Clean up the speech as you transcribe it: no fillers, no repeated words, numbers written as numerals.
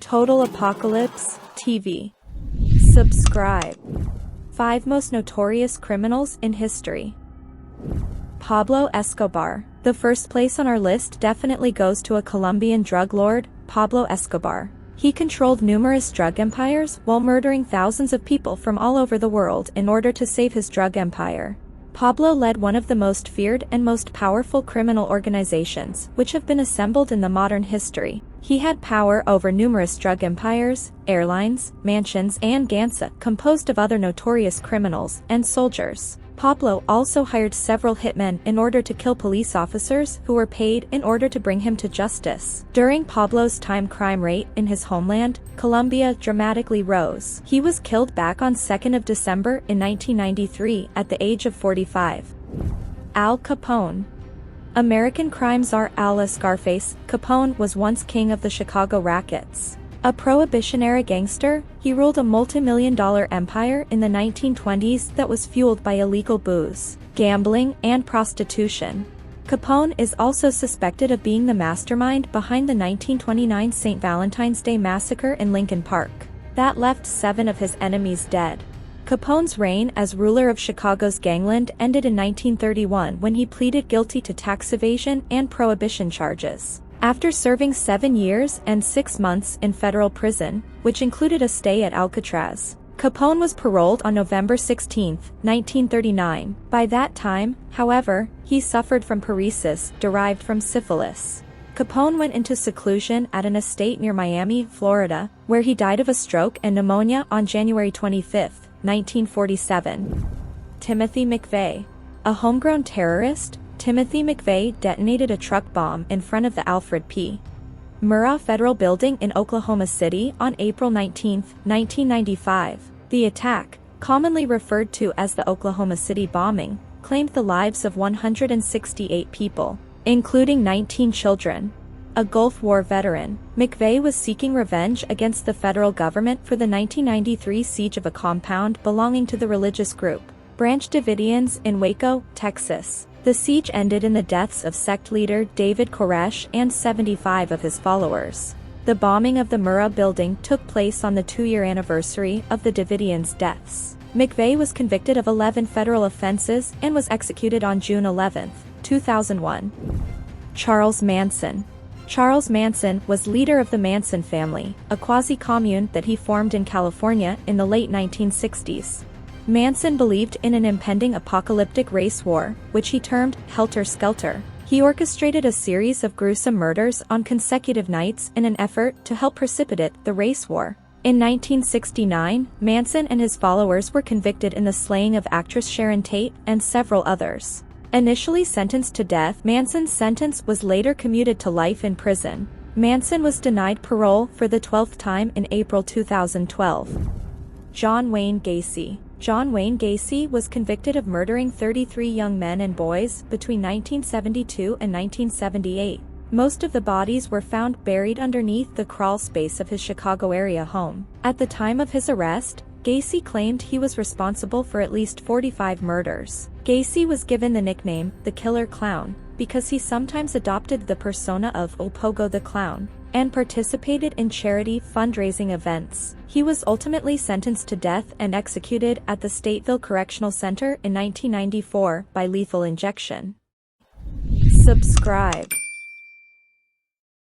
Total Apocalypse TV. Subscribe. 5 Most Notorious Criminals in History. Pablo Escobar. The first place on our list definitely goes to a Colombian drug lord, Pablo Escobar. He controlled numerous drug empires while murdering thousands of people from all over the world in order to save his drug empire. Pablo led one of the most feared and most powerful criminal organizations which have been assembled in the modern history. He had power over numerous drug empires, airlines, mansions and gangs composed of other notorious criminals and soldiers. Pablo also hired several hitmen in order to kill police officers who were paid in order to bring him to justice. During Pablo's time, crime rate in his homeland, Colombia, dramatically rose. He was killed back on 2nd of December in 1993 at the age of 45. Al Capone. American crime czar Al Scarface Capone was once king of the Chicago rackets. A prohibition-era gangster, he ruled a multi-million-dollar empire in the 1920s that was fueled by illegal booze, gambling, and prostitution. Capone is also suspected of being the mastermind behind the 1929 St. Valentine's Day massacre in Lincoln Park. That left 7 of his enemies dead. Capone's reign as ruler of Chicago's gangland ended in 1931 when he pleaded guilty to tax evasion and prohibition charges. After serving 7 years and 6 months in federal prison, which included a stay at Alcatraz, Capone was paroled on November 16, 1939. By that time, however, he suffered from paresis, derived from syphilis. Capone went into seclusion at an estate near Miami, Florida, where he died of a stroke and pneumonia on January 25, 1947. Timothy McVeigh. A homegrown terrorist, Timothy McVeigh detonated a truck bomb in front of the Alfred P. Murrah Federal Building in Oklahoma City on April 19, 1995. The attack, commonly referred to as the Oklahoma City bombing, claimed the lives of 168 people, including 19 children. A Gulf War veteran, McVeigh was seeking revenge against the federal government for the 1993 siege of a compound belonging to the religious group Branch Davidians in Waco, Texas. The siege ended in the deaths of sect leader David Koresh and 75 of his followers. The bombing of the Murrah building took place on the 2-year anniversary of the Davidians' deaths. McVeigh was convicted of 11 federal offenses and was executed on June 11, 2001. Charles Manson. Charles Manson was leader of the Manson family, a quasi-commune that he formed in California in the late 1960s. Manson believed in an impending apocalyptic race war, which he termed Helter Skelter. He orchestrated a series of gruesome murders on consecutive nights in an effort to help precipitate the race war. In 1969, Manson and his followers were convicted in the slaying of actress Sharon Tate and several others. Initially sentenced to death, Manson's sentence was later commuted to life in prison. Manson was denied parole for the 12th time in April 2012. John Wayne Gacy. John Wayne Gacy was convicted of murdering 33 young men and boys between 1972 and 1978. Most of the bodies were found buried underneath the crawl space of his Chicago area home. At the time of his arrest, Gacy claimed he was responsible for at least 45 murders. Gacy was given the nickname, the Killer Clown, because he sometimes adopted the persona of Pogo the Clown, and participated in charity fundraising events. He was ultimately sentenced to death and executed at the Stateville Correctional Center in 1994 by lethal injection. Subscribe.